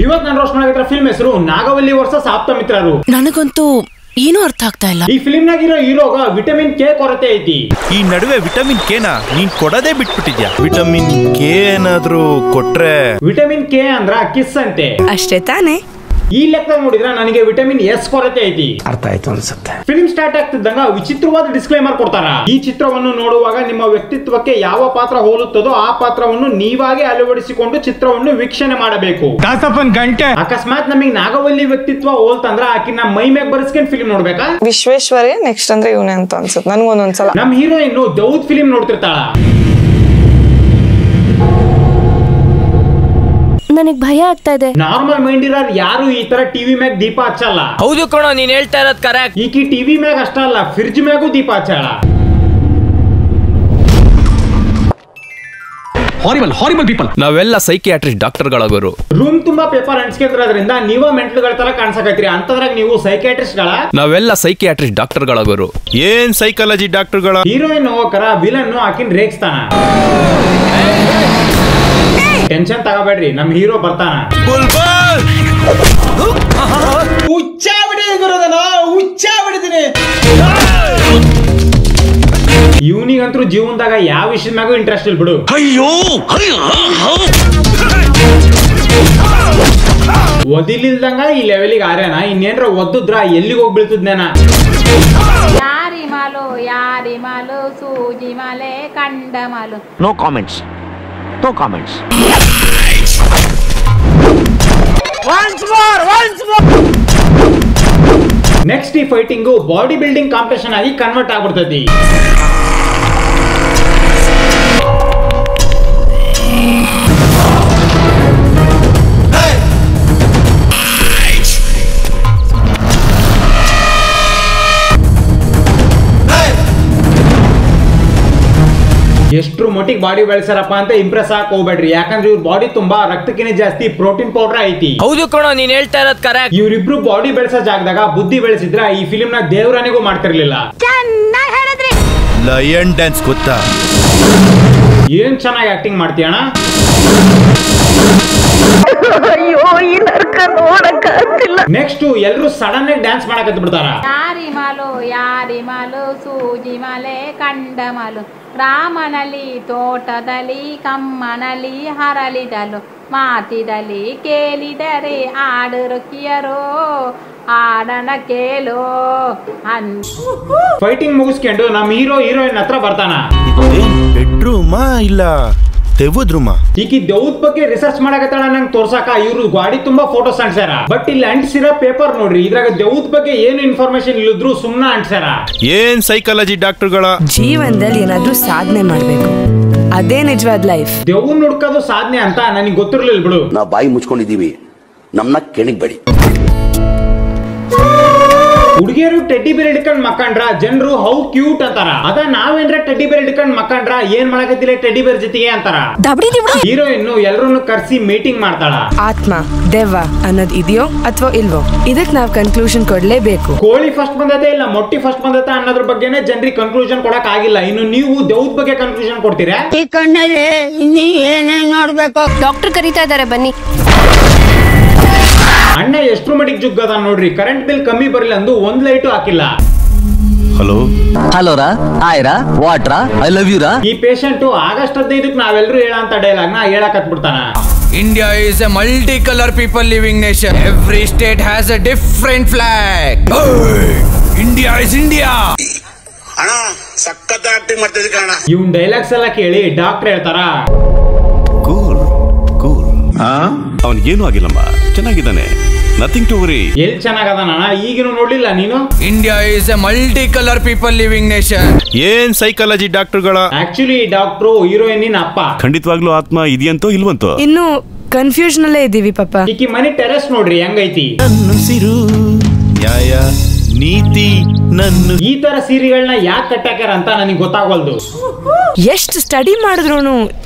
ಇವತ್ತು ನಾನು roast ಮಾಡಾಕತ್ತಿರೋ film ಹೆಸರು ನಾಗವಲ್ಲಿ ವರ್ಸಸ್ ಆಪ್ತಮಿತ್ರರು. ನನಗಂತೂ ಏನೂ ಅರ್ಥ ಆಗ್ತಾ ಇಲ್ಲ. ಈ ಫಿಲ್ಮ್ ನಾಗಿರೋ ಹೀರೋಗ ವಿಟಮಿನ್ ಕೆ ಕೊರತೆ ಐತಿ. ಈ ನಡುವೆ ವಿಟಮಿನ್ ಕೆ ನ ನೀನ್ ಕೊಡೋದೇ ಬಿಟ್ಬಿಟ್ಟಿದ್ಯಾ. ವಿಟಮಿನ್ ಕೆ ಏನಾದ್ರೂ ಕೊಟ್ರೆ? ವಿಟಮಿನ್ ಕೆ ಅಂದ್ರ ಕಿಸ್ ಅಂತೆ, ಅಷ್ಟೇ ತಾನೇ? ಈ ಲೆಕ್ಕ ನೋಡಿದ್ರೆ ನನಗೆ ವಿಟಮಿನ್ ಎಸ್ ಕೊರತೆ ಐತಿ. ಅರ್ಥ ಆಯ್ತು ಅನ್ಸುತ್ತೆ. ಫಿಲ್ಮ್ ಸ್ಟಾರ್ಟ್ ಆಗ್ತಿದ್ದಂಗ ವಿಚಿತ್ರವಾದ ಡಿಸ್ಕ್ಲೇಮರ್ ಕೊಡ್ತಾರ. ಈ ಚಿತ್ರವನ್ನು ನೋಡುವಾಗ ನಿಮ್ಮ ವ್ಯಕ್ತಿತ್ವಕ್ಕೆ ಯಾವ ಪಾತ್ರ ಹೋಲುತ್ತದೋ ಆ ಪಾತ್ರವನ್ನು ನೀವಾಗೆ ಅಳವಡಿಸಿಕೊಂಡು ಚಿತ್ರವನ್ನು ವೀಕ್ಷಣೆ ಮಾಡಬೇಕು. ಅಕಸ್ಮಾತ್ ನಮಗೆ ನಾಗವಲ್ಲಿ ವ್ಯಕ್ತಿತ್ವ ಹೋಲ್ತಂದ್ರ ಆಕಿನ ಮೈ ಮ್ಯಾಗ ಬರ್ಸ್ಕೊಂಡ್ ಫಿಲ್ಮ್ ನೋಡ್ಬೇಕಾ? ವಿಶ್ವೇಶ್ವರೇ ನೆಕ್ಸ್ಟ್ ಅಂದ್ರೆ ಇವನೇ ಅಂತ ಅನ್ಸುತ್ತೆ ನನ್ಗೊಂದೊಂದ್ಸಲ. ನಮ್ ಹೀರೋಯಿನ್ ದೌದ್ ಫಿಲ್ಮ್ ನೋಡ್ತಿರ್ತಾಳ. ನನಗ್ ಭಯ ಆಗ್ತಾ ಇದೆ. ನಾರ್ಮಲ್ ಮೈಂಡ್ ಇರೋರು ಯಾರು ಈ ತರ ಟಿವಿ ಮ್ಯಾಗ ದೀಪ ಹಚ್ಚಲ್ಲ. ಹೌದು ಕಣ, ನೀನ್ ಹೇಳ್ತಾ ಇರೋದ್ ಕರೆಕ್ಟ್. ಈಕಿ ಟಿವಿ ಮ್ಯಾಗ ಅಷ್ಟ ಅಲ್ಲ, ಫ್ರಿಡ್ಜ್ ಮ್ಯಾಗೂ ದೀಪ ಹಚ್ಚಲ್ಲ. Horrible people. ನಾವೆಲ್ಲ ಸೈಕಿಯಾಟ್ರಿಸ್ಟ್ ಡಾಕ್ಟರ್ಗಳಾಗೋರು. ರೂಮ್ ತುಂಬಾ ಪೇಪರ್ ಅಂಟಿಸ್ಕೊಂಡ್ರದ್ರಿಂದ ನೀವ ಮೆಂಟ್ಲುಗಳ ತರ ಕಾಣಿಸಕತ್ತೀರಿ. ಅಂತದ್ರಾಗ ನೀವು ಸೈಕಿಯಾಟ್ರಿಸ್ಟ್ ಗಳ? ನಾವೆಲ್ಲ ಸೈಕಿಯಾಟ್ರಿಸ್ಟ್ ಡಾಕ್ಟರ್ಗಳಾಗೋರು. ಏನ್ ಸೈಕಾಲಜಿ ಡಾಕ್ಟರ್ಗಳ? ಹೀರೋಯಿನ್ ಹೋಗಕರ ವಿಲನ್ ಆಕಿನ್ ರೇಗಿಸ್ತಾನ. ಟೆನ್ಷನ್ ತಗೋಬೇಡ್ರಿ, ನಮ್ ಹೀರೋ ಬರ್ತಾನ. ಇವನಿಗಂತೂ ಜೀವನದಾಗ ಯಾವ ವಿಷಯದ ಮ್ಯಾಗೂ ಇಂಟ್ರೆಸ್ಟ್ ಇಲ್ಲ ಬಿಡು. ಒದಿಲಿಲ್ದಂಗ ಈ ಲೆವೆಲಿಗೆ ಆರ್ಯಾನ. ಇನ್ನೇನ್ರ ಒದ್ದುದ್ರ ಎಲ್ಲಿಗೆ ಹೋಗಿ ಬೀಳ್ತಿದ್ನೇನ. ಯಾರಿ ಮಾಲು ಸೂಜಿ ಮಾಲೆ ಕಂಡ ಮಾಲು. No comments. ನೆಕ್ಸ್ಟ್ ಈ ಫೈಟಿಂಗು ಬಾಡಿ ಬಿಲ್ಡಿಂಗ್ ಕಾಂಪಿಟೇಷನ್ ಆಗಿ ಕನ್ವರ್ಟ್ ಆಗ್ಬಿಡ್ತೈತಿ. ಎಷ್ಟ್ರ ಮಟ್ಟಿಗೆ ಬಾಡಿ ಬೆಳೆಸಾರಪ್ಪ ಅಂತ ಇಂಪ್ರೆಸ್ ಆಗಿ ಹೋಗ್ಬೇಡ್ರಿ. ಯಾಕಂದ್ರೆ ಇವ್ರ ಬಾಡಿ ತುಂಬಾ ರಕ್ತಕ್ಕಿಂತ ಜಾಸ್ತಿ ಪ್ರೋಟೀನ್ ಪೌಡರ್ ಐತಿ. ಹೌದು ಕಣ, ನೀನ್ ಹೇಳ್ತಾ ಇರೋದ್ ಕರೆಕ್ಟ್. ಇವ್ರಿಬ್ರು ಬಾಡಿ ಬೆಳೆಸೋ ಜಾಗದಾಗ ಬುದ್ಧಿ ಬೆಳೆಸಿದ್ರ ಈ ಫಿಲ್ಮ್ ನ ದೇವ್ರನಿಗೂ ಮಾಡ್ತಿರ್ಲಿಲ್ಲ. ಲಯನ್ ಡ್ಯಾನ್ಸ್ ಗೊತ್ತಾ? ಏನ್ ಚೆನ್ನಾಗಿ ಆಕ್ಟಿಂಗ್ ಮಾಡ್ತೀಯಣ್ಣ. ನೆಕ್ಸ್ಟ್ ಎಲ್ರು ಸಡನ್ ಆಗಿ ಡ್ಯಾನ್ಸ್ ಮಾಡಕತ್ ಬಿಡ್ತಾರ. ಯಾರಿ ಮಾಲು ಸೂಜಿ ಮಾಲೆ ಕಂಡ ಮಾಲು. ರಾಮನಲ್ಲಿ ತೋಟದಲ್ಲಿ ಕಮ್ಮನಲ್ಲಿ ಹರಳಿದಲು. ಮಾತಿದಲ್ಲಿ ಕೇಳಿದರೆ ಆಡುರಕಿಯರೋ ಆಡನ ಕೇಳೋ. ಫೈಟಿಂಗ್ ಮುಗಿಸ್ಕೊಂಡು ನಮ್ ಹೀರೋಯಿನ್ ಹತ್ರ ಬರ್ತಾನ. ಬೆಡ್ರೂಮಾ ಇಲ್ಲ ದೆವ್ವದ ರೂಮಾ? ಈಕಿ ದೆವ್ವದ ಬಗ್ಗೆ ರಿಸರ್ಚ್ ಮಾಡಕತ್ತಾಳ. ನಂಗೆ ತೋರ್ಸಾಕ ಇವ್ರು ಗಾಡಿ ತುಂಬಾ ಫೋಟೋಸ್ ಅಂಟ್ಸ್ಯಾರ. ಬಟ್ ಇಲ್ಲಿ ಅಂಟಿಸಿರೋ ಪೇಪರ್ ನೋಡ್ರಿ, ಇದ್ರಾಗ ದೆವ್ವದ ಬಗ್ಗೆ ಏನು ಇನ್ಫಾರ್ಮೇಶನ್ ಇಲ್ಲಿದ್ರು ಸುಮ್ನ ಅಂಟ್ಸ್ಯಾರ. ಏನ್ ಸೈಕಾಲಜಿ ಡಾಕ್ಟರ್ಗಳ? ಜೀವನದಲ್ಲಿ ಏನಾದ್ರೂ ಸಾಧನೆ ಮಾಡ್ಬೇಕು, ಅದೇ ನಿಜವಾದ ಲೈಫ್. ದೆವ್ವನ್ ಹುಡ್ಕೋದು ಸಾಧನೆ ಅಂತ ನನಗೆ ಗೊತ್ತಿರ್ಲಿಲ್ಲ ಬಿಡು. ನಾವು ಬಾಯಿ ಮುಚ್ಕೊಂಡಿದೀವಿ, ನಮ್ನ ಕೆಣಿಗ್ಬೇಡಿ. ಹುಡುಗಿಯರು ಟೆಡ್ಡಿ ಬೇರ್ ಹಿಡ್ಕೊಂಡ್ ಮಕ್ಕಂಡ್ರ ಜನರು ಹೌ ಕ್ಯೂಟ್ ಅಂತಾರ. ಅದ ನಾವೇನ್ರ ಟೆಡ್ಡಿ ಬೇರ್ ಹಿಡ್ಕೊಂಡ್ ಮಕ್ಕಂಡ್ರ ಏನ್ ಮಾಡಕತ್ತಿಲ್ಲ ಟೆಡ್ಡಿ ಬೇರ್ ಜೊತೆಗೆ ಅಂತಾರ. ಹೀರೋಯಿನ್ ಎಲ್ಲರನ್ನು ಕರ್ಸಿ ಮೀಟಿಂಗ್ ಮಾಡ್ತಾಳ. ಆತ್ಮ ದೆವ್ವ ಅನ್ನೋದ್ ಇದೆಯೋ ಅಥವಾ ಇಲ್ವೋ, ಇದಕ್ ನಾವ್ ಕನ್ಕ್ಲೂಷನ್ ಕೊಡ್ಲೇಬೇಕು. ಕೋಳಿ ಫಸ್ಟ್ ಬಂದತೆ ಇಲ್ಲ ಮೊಟ್ಟಿ ಫಸ್ಟ್ ಬಂದತೆ ಅನ್ನೋದ್ರ ಬಗ್ಗೆನೇ ಜನರಿಗೆ ಕನ್ಕ್ಲೂಷನ್ ಕೊಡಕ್ ಆಗಿಲ್ಲ. ಇನ್ನು ನೀವು ದೆವ್ವದ ಬಗ್ಗೆ ಕನ್ಕ್ಲೂಷನ್ ಕೊಡ್ತೀರಾ? ಈ ಕಣ್ಣಲ್ಲಿ ಏನೇನ್ ನೋಡ್ಬೇಕು. ಡಾಕ್ಟರ್ ಕರೀತಾ ಇದಾರೆ, ಬನ್ನಿ. ಅಣ್ಣ ಎಷ್ಟ್ರ ಮಟ್ಟಿಗೆ ಜುಗ್ಗದ ನೋಡ್ರಿ. ಕರೆಂಟ್ ಬಿಲ್ ಕಮ್ಮಿ ಬರಲಿಲ್ಲ ಅಂದು ಒಂದ್ ಲೈಟು ಹಾಕಿಲ್ಲ. ಹಲೋರಾ ಹಾಯ್ರಾ ವಾಟ್ರಾ ಐ ಲವ್ ಯು ರಾ. ಈ ಪೇಷಂಟ್ ಆಗಸ್ಟ್ 15ಕ್ಕೆ ನಾವೆಲ್ಲರೂ ಹೇಳಂತ ಡೈಲಾಗ್ ನ ಹೇಳಕತ್ ಬಿಡ್ತಾನ. India is a multicolor people living nation. Every state has a different flag. India is India. ಅಣ್ಣ ಸಕ್ಕತ್ತ ಆಕ್ಟಿಂಗ್ ಮಾಡ್ತಿದ್ದೆ ಕಣ. ಇವನ್ ಡೈಲಾಗ್ಸ್ ಎಲ್ಲ ಕೇಳಿ ಡಾಕ್ಟರ್ ಹೇಳ್ತಾರ, ಕೂಲ್ ಅವನಿಗೇನು ಆಗಿಲ್ಲಮ್ಮ, ಚೆನ್ನಾಗಿದ್ದಾನೆ, ನಥಿಂಗ್ ಟು ವರಿ. ಎಲ್ಲಿ ಚೆನ್ನಾಗದಾನ ಈಗಿನೂ ನೋಡ್ಲಿಲ್ಲ ನೀನು? India is a multicolor people living nation. ಏನ್ ಸೈಕಾಲಜಿ ಡಾಕ್ಟರ್ಗಳ? ಆಕ್ಚುಲಿ ಡಾಕ್ಟ್ರು ಹೀರೋಯಿನ್ ಅಪ್ಪ. ಖಂಡಿತವಾಗ್ಲೂ ಆತ್ಮ ಇದೆಯಂತೋ ಇಲ್ವಂತೋ ಇನ್ನು ಕನ್ಫ್ಯೂಷನ್ ಅಲ್ಲೇ ಇದೀವಿ ಪಾಪ. ಈಕಿ ಮನೆ ಟೆರೆಸ್ ನೋಡ್ರಿ ಹೆಂಗೈತಿ. ನ್ಯಾಯ ನೀತಿ ನನ್ನ ಈ ತರ ಸೀರೆಗಳನ್ನ ಯಾಕೆ ಕಟ್ಟಾಕ್ಯಾರ ಅಂತ ನನಗೆ ಗೊತ್ತಾಗಲ್ದು. ಎಷ್ಟು ಸ್ಟಡಿ ಮಾಡಿದ್ರು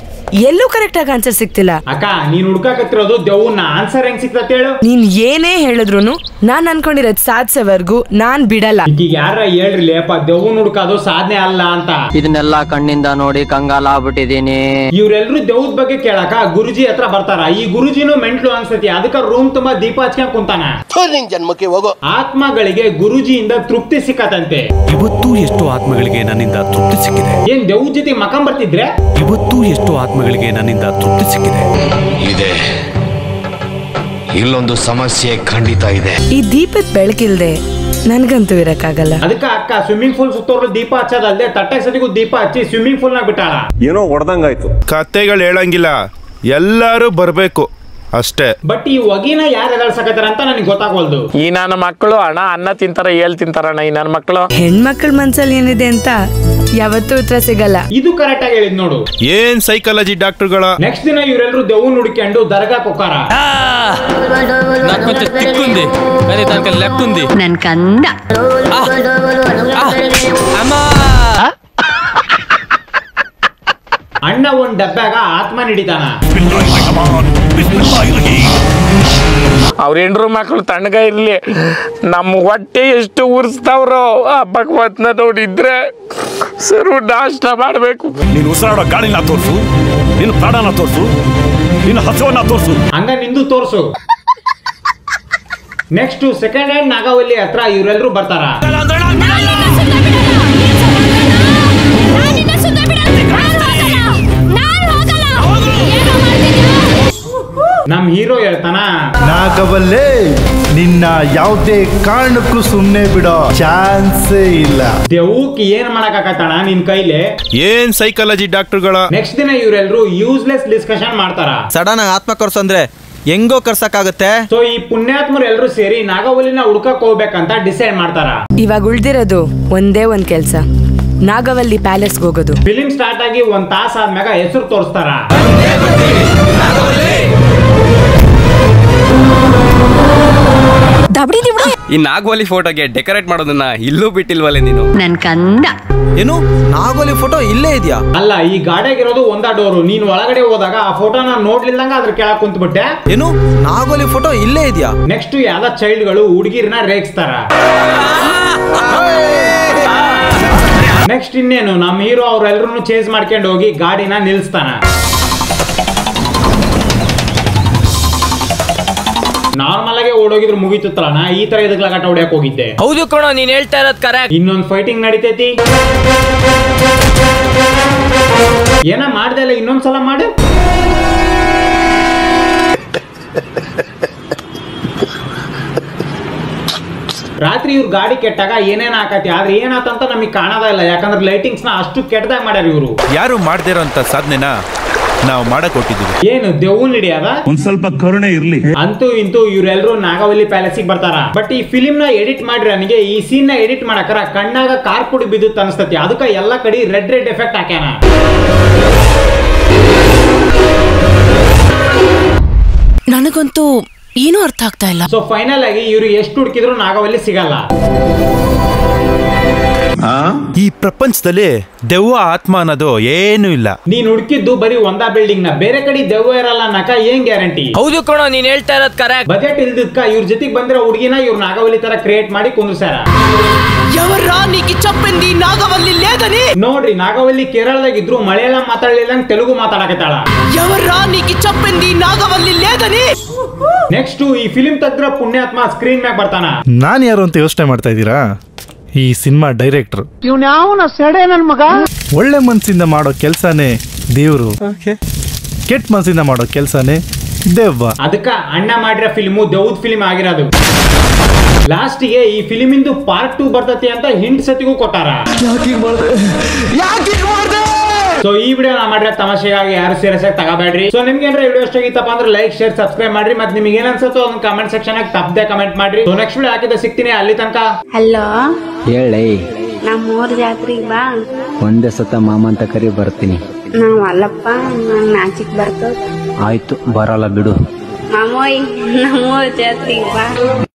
ಎಲ್ಲೂ ಕರೆಕ್ಟ್ ಆಗಿ ಆನ್ಸರ್ ಸಿಗ್ತಿಲ್ಲ. ಅಕ್ಕ ನೀನ್ ಹುಡ್ಕಾಕತ್ತಿರೋದು ದೆವ್ವನ್ನ, ಆನ್ಸರ್ ಹೆಂಗ್ ಸಿಕ್ತತ್ ಹೇಳು? ನೀನ್ ಏನೇ ಹೇಳಿದ್ರು ನಾನ್ ಅನ್ಕೊಂಡಿರೋದ್ ಸಾಧ್ಸೋವರ್ಗು ನಾನ್ ಬಿಡಲ್ಲ. ಈಗ ಯಾರ ಹೇಳ್ರಿ ಲೇಪ ದೆವ್ವನ್ ಹುಡುಕೋದು ಸಾಧನೆ ಅಲ್ಲ ಅಂತ. ಇದನ್ನೆಲ್ಲ ಕಣ್ಣಿಂದ ನೋಡಿ ಕಂಗಾಲ ಆಗ್ಬಿಟ್ಟಿದೀನಿ. ಇವ್ರೆಲ್ರು ದೆವ್ವದ ಬಗ್ಗೆ ಕೇಳಕ ಗುರುಜಿ ಹತ್ರ ಬರ್ತಾರ. ಈ ಗುರುಜಿನೂ ಮೆಂಟ್ಲು ಅನ್ಸತಿ, ಅದಕ್ಕ ರೂಮ್ ತುಂಬಾ ದೀಪ ಹಚ್ಕೊಂಡ್ ಕುಂತಾನ. ಜನ್ಮಕ್ಕೆ ಹೋಗೋ ಆತ್ಮಗಳಿಗೆ ಗುರುಜಿಯಿಂದ ತೃಪ್ತಿ ಸಿಕ್ಕತಂತೆ. ಇವತ್ತು ಎಷ್ಟು ಆತ್ಮಗಳಿಗೆ ನನ್ನಿಂದ ತೃಪ್ತಿ ಸಿಕ್ಕಿದೆ. ಏನ್ ದೆವ್ವದ ಜೊತೆ ಮಕಂ ಬರ್ತಿದ್ರೆ? ಇವತ್ತು ಎಷ್ಟು ಆತ್ಮಗಳಿಗೆ ನನ್ನಿಂದ ತೃಪ್ತಿ ಸಿಕ್ಕಿದೆ. ಇದೆ, ಇಲ್ಲೊಂದು ಸಮಸ್ಯೆ ಖಂಡಿತ ಇದೆ. ಈ ದೀಪದ ಬೆಳಕಿಲ್ದೆ ನನ್ಗಂತೂ ಇರಕ್ಕಾಗಲ್ಲ. ಅದಕ್ಕ ಅಕ್ಕ ಸ್ವಿಮ್ಮಿಂಗ್ ಪೂಲ್ ಸುತ್ತೋರ್ಲು ದೀಪ ಹಚ್ಚೋದಲ್ದೆ ತಟ್ಟೆ ಸತಿಗೂ ದೀಪ ಹಚ್ಚಿ ಸ್ವಿಮ್ಮಿಂಗ್ ಪೂಲ್ ನಾಗ ಬಿಟ್ಟಾಳ. ಏನೋ ಹೊಡೆದಂಗಾಯ್ತು. ಕತೆಗಳು ಹೇಳಂಗಿಲ್ಲ, ಎಲ್ಲಾರು ಬರ್ಬೇಕು ಅಷ್ಟೇ. ಬಟ್ ಈ ಹೊಗಿನ ಯಾರು ಎದಳ್ಸಕತ್ತಾರ ಅಂತ ನನಗೆ ಗೊತ್ತಾಗೋಲ್ದು. ಈ ನನ್ನ ಮಕ್ಕಳು ಅನ್ನ ತಿಂತಾರ ತಿಂತಾರಣ್ಣ. ಈ ನನ್ನ ಮಕ್ಕಳು ಹೆಣ್ಮಕ್ಳ ಮನ್ಸಲ್ಲಿ ಏನಿದೆ ಅಂತ ಯಾವತ್ತೂ ಉತ್ತರ ಸಿಗಲ್ಲ. ಇದು ಕರೆಕ್ಟ್ ಆಗಿ ಹೇಳಿದ್ ನೋಡು. ಏನ್ ಸೈಕಾಲಜಿ ಡಾಕ್ಟರ್ಗಳ. ನೆಕ್ಸ್ಟ್ ದಿನ ಇವರೆಲ್ಲರೂ ದೆವ್ವನ್ ಹುಡುಕೊಂಡು ದರ್ಗಾ ಕೊಕ್ಕಾರ. ನನ್ ಕಂದ ಅಣ್ಣ ಒಂದ್ ಡಬ್ಬ್ಯಾಗ ಆತ್ಮ ಹಿಡಿತಾನ. ಅವ್ರ ಹೆಂಡ್ರು ಮಕ್ಕಳು ತಣ್ಣಗ ಇರ್ಲಿ, ನಮ್ಮ ಹೊಟ್ಟೆ ಎಷ್ಟು ಉರ್ಸ್ತಾವ್ರೋ ಆ ಭಗವತ್ನ ನೋಡಿದ್ರೆ ಸರು ನಾಷ್ಟ ಮಾಡ್ಬೇಕು. ನೀನು ಉಸಿರಾಡೋ ಗಾಳಿನ ತೋರ್ಸು, ನೀನು ಪ್ರಾಣನ ತೋರ್ಸು, ನೀನು ಹಸುವನ್ನ ತೋರ್ಸು. ಹಂಗ ನಿಂದು ತೋರ್ಸು. ನೆಕ್ಸ್ಟ್ ಸೆಕೆಂಡ್ ಹ್ಯಾಂಡ್ ನಾಗವಲ್ಲಿ ಹತ್ರ ಇವರೆಲ್ಲರೂ ಬರ್ತಾರ. ನಮ್ ಹೀರೋ ಹೇಳ್ತಾನ, ನಾಗವಲ್ಲೇ ನಿನ್ನ ಯಾವುದೇ ಕಾರಣಕ್ಕೂ ಸುಮ್ನೆ ಬಿಡೋ ಚಾನ್ಸೇ ಇಲ್ಲ. ದೆವ್ವಕ್ಕೆ ಏನ್ ಮಾಡಕ್ಕಾಗತ್ತಣ ನಿನ್ ಕೈಲಿ. ಏನ್ ಸೈಕಾಲಜಿ ಡಾಕ್ಟರ್ಗಳ. ನೆಕ್ಸ್ಟ್ ದಿನ ಇವರೆಲ್ಲರೂ ಯೂಸ್ಲೆಸ್ ಡಿಸ್ಕಷನ್ ಮಾಡ್ತಾರ. ಸಡನ್ ಆತ್ಮ ಕರ್ಸಂದ್ರೆ ಹೆಂಗೋ ಕರ್ಸಕ್ಕಾಗತ್ತೆ. ಸೊ ಈ ಪುಣ್ಯಾತ್ಮರು ಎಲ್ಲರೂ ಸೇರಿ ನಾಗವಲ್ಲಿನ ಹುಡ್ಕಕ್ ಹೋಗ್ಬೇಕಂತ ಡಿಸೈಡ್ ಮಾಡ್ತಾರ. ಇವಾಗ ಉಳ್ದಿರೋದು ಒಂದೇ ಒಂದ್ ಕೆಲ್ಸ, ನಾಗವಲ್ಲಿ ಪ್ಯಾಲೇಸ್ ಹೋಗೋದು. ಫಿಲಿಂ ಸ್ಟಾರ್ಟ್ ಆಗಿ ಒಂದ್ ತಾಸ ಆದ್ಮ್ಯಾಗ ಹೆಸರು ತೋರಿಸ್ತಾರ. ಈ ನಾಗವಲ್ಲಿ ಫೋಟೋಗೆ ಡೆಕೋರೇಟ್ ಮಾಡೋದನ್ನ ಇಲ್ಲೂ ಬಿಟ್ಟಿಲ್ವಲ್ಲ ನೀನು. ನನ್ ಕಂದ ಏನು ನಾಗವಲ್ಲಿ ಫೋಟೋ ಇಲ್ಲೇ ಇದೆಯಾ? ಅಲ್ಲ, ಈ ಗಾಡಿಯಾಗಿರೋದು ಒಂದ ಡೋರು. ನೀನ್ ಒಳಗಡೆ ಹೋದಾಗ ಆ ಫೋಟೋನ ನೋಡ್ಲಿಲ್ದಂಗ ಅದ್ರ ಕೆಳಗ್ ಕುಂತ್ ಬಿಟ್ಟೆ. ಏನು ನಾಗವಲ್ಲಿ ಫೋಟೋ ಇಲ್ಲೇ ಇದೆಯಾ? ನೆಕ್ಸ್ಟ್ ಯಾವ್ದ ಚೈಲ್ಡ್ ಗಳು ಹುಡುಗಿರ್ನ ರೇಗಿಸ್ತಾರ. ನೆಕ್ಸ್ಟ್ ಇನ್ನೇನು, ನಮ್ ಹೀರೋ ಅವ್ರೆಲ್ರೂ ಚೇಸ್ ಮಾಡ್ಕೊಂಡು ಹೋಗಿ ಗಾಡಿನ ನಿಲ್ಸ್ತಾನ. ನಾರ್ಮಲ್ ಆಗಿ ಓಡೋಗಿದ್ರು ಮುಗಿತಲ್ಲ, ಈ ತರ ಇದಕ್ಕೆ ಲಗಾಟ ಹೊಡ್ಯಾಕ್ ಹೋಗಿದ್ದೆ. ಹೌದು ಕಣೋ, ನೀನ್ ಹೇಳ್ತಾ ಇರೋದ್ ಕರೆಕ್ಟ್. ಇನ್ನೊಂದು ಫೈಟಿಂಗ್ ನಡಿತೈತಿ. ಏನ ಮಾಡ್ದೆ ಅಲ್ಲ, ಇನ್ನೊಂದ್ಸಲ ಮಾಡು. ರಾತ್ರಿ ಇವ್ರ ಗಾಡಿ ಕೆಟ್ಟಾಗ ಏನೇನ್ ಹಾಕತಿ, ಆದ್ರೆ ಏನಾತಂತ ನಮಗ್ ಕಾಣದ ಇಲ್ಲ. ಯಾಕಂದ್ರೆ ಲೈಟಿಂಗ್ಸ್ ನ ಅಷ್ಟು ಕೆಟ್ಟದಾಗ ಮಾಡ್ಯಾರ ಇವರು. ಯಾರು ಮಾಡ್ದಿರೋಂತ ಸಾಧನೆನ ನಾವು ಮಾಡಕ್ ಕೊಟ್ಟಿದ್ದೀವಿ. ಏನು ದೆವ್ವನ್ ಹಿಡಿಯದ ಒಂದ್ ಸ್ವಲ್ಪ ಕರುಣೆ ಇರ್ಲಿ. ಅಂತೂ ಇಂತೂ ಇವರೆಲ್ಲರೂ ನಾಗವಲ್ಲಿ ಪ್ಯಾಲೇಸ್ ಬರ್ತಾರ. ಬಟ್ ಈ ಫಿಲಿಂ ನ ಎಡಿಟ್ ಮಾಡ್ರಿ, ನನಗೆ ಈ ಸೀನ್ ನ ಎಡಿಟ್ ಮಾಡಕರ ಕಣ್ಣಾಗ ಕಾರ್ ಪುಡಿ ಬಿದ್ದು ಅನಿಸ್ತತಿ. ಅದಕ್ಕ ಎಲ್ಲಾ ಕಡೆ ರೆಡ್ ಎಫೆಕ್ಟ್ ಹಾಕ್ಯಾನ. ನನಗಂತೂ ಏನೂ ಅರ್ಥ ಆಗ್ತಾ ಇಲ್ಲ. ಸೊ ಫೈನಲ್ ಆಗಿ ಇವ್ರು ಎಷ್ಟು ಹುಡುಕಿದ್ರು ನಾಗವಲ್ಲಿ ಸಿಗಲ್ಲ. ಈ ಪ್ರಪಂಚದಲ್ಲಿ ದೆವ್ವ ಆತ್ಮ ಅನ್ನೋದು ಏನು ಇಲ್ಲ. ನೀನ್ ಹುಡುಕಿದ್ದು ಬರೀ ಒಂದಾ ಬಿಲ್ಡಿಂಗ್ ನ, ಬೇರೆ ಕಡೆ ದೆವ್ವ ಇರಲ್ಲ ಅನ್ನಕ ಏನ್ ಗ್ಯಾರಂಟಿ? ಹೌದು ಕಣೋ, ನೀನ್ ಹೇಳ್ತಾ ಇರೋದ್ ಕರೆಕ್ಟ್. ಬಜೆಟ್ ಇಲ್ದಕ್ಕ ಇವ್ರ ಜೊತೆಗೆ ಬಂದಿರೋ ಹುಡುಗಿನ ಇವ್ರ ನಾಗವಲ್ಲಿ ತರ ಕ್ರಿಯೇಟ್ ಮಾಡಿ ಕುಂದ್ರಸಾರ. ನೋಡ್ರಿ, ನಾಗವಲ್ಲಿ ಕೇರಳದಾಗ ಇದ್ರು ಮಲಯಾಳಂ ಮಾತಾಡ್ಲಿಲ್ಲ, ತೆಲುಗು ಮಾತಾಡಕತ್ತಾಳ. ನೆಕ್ಸ್ಟ್ ಈ ಫಿಲಿಂ ತೆಗ್ದ್ರ ಪುಣ್ಯಾತ್ಮ ಸ್ಕ್ರೀನ್ ಮ್ಯಾಗ ಬರ್ತಾನ. ನಾನ್ ಯಾರು ಅಂತ ಯೋಚನೆ ಮಾಡ್ತಾ ಇದ್ದೀರಾ? ಈ ಸಿನಿಮಾ ಡೈರೆಕ್ಟರ್. ಒಳ್ಳೆ ಮನ್ಸಿಂದ ಮಾಡೋ ಕೆಲ್ಸನೇ ದೇವ್ರು, ಕೆಟ್ಟ ಮನ್ಸಿಂದ ಮಾಡೋ ಕೆಲ್ಸನೇ ದೆವ್ವ. ಅದಕ್ಕ ಅಣ್ಣ ಮಾಡಿರೋ ಫಿಲ್ಮು ದೆವ್ವದ ಫಿಲ್ಮ್ ಆಗಿರೋದು. ಲಾಸ್ಟಿಗೆ ಈ ಫಿಲಿಮ್ ಇಂದು ಪಾರ್ಟ್ 2 ಬರ್ತತಿ ಅಂತ ಹಿಂಟ್ ಸತಿಗೂ ಕೊಟ್ಟಾರ. ಸೊ ಈ ವಿಡಿಯೋ ನಾ ಮಾಡಿರೋ ತಮಾಷೆಗಾಗಿ ಯಾರು ಸೀರಿಯಸ್ ಆಗಿ ತಗೋಬೇಡ್ರಿ. ಸೊ ನಿಮ್ಗೆ ಏನಾರ ವಿಡಿಯೋ ಇಷ್ಟ ಆಗಿತ್ತಪ್ಪ ಅಂದ್ರೆ ಲೈಕ್, ಶೇರ್, ಸಬ್ಸ್ಕ್ರೈಬ್ ಮಾಡ್ರಿ. ಮತ್ತೆ ನಿಮ್ಗೆ ಏನ್ ಅನ್ಸುತ್ತೋ ಅದನ್ನ ಕಮೆಂಟ್ ಸೆಕ್ಷನ್ ಆಗಿ ತಪ್ಪದೆ ಕಮೆಂಟ್ ಮಾಡ್ರಿ. ಸೊ ನೆಕ್ಸ್ಟ್ ವಿಡಿಯೋ ಹಾಕಿದ್ರೆ ಸಿಗ್ತೀನಿ. ಅಲ್ಲಿ ತನಕ ಹಲೋ ಹೇಳಿ, ನಮ್ಮೂರ್ ಜಾತ್ರೆಗೆ ಬಾ. ಒಂದೇ ಸತ ಮಾಮ ಅಂತ ಕರಿ ಬರ್ತೀನಿ. ನಾವ್ ಅಲ್ಲಪ್ಪ, ನಂಗ್ ನಾಚಿಕ್ ಬರ್ತದ. ಆಯ್ತು, ಬರಲ್ಲ ಬಿಡು. ಮಾಮೋಯ್, ನಮ್ಮೂರ್ ಜಾತ್ರೆಗೆ ಬಾ.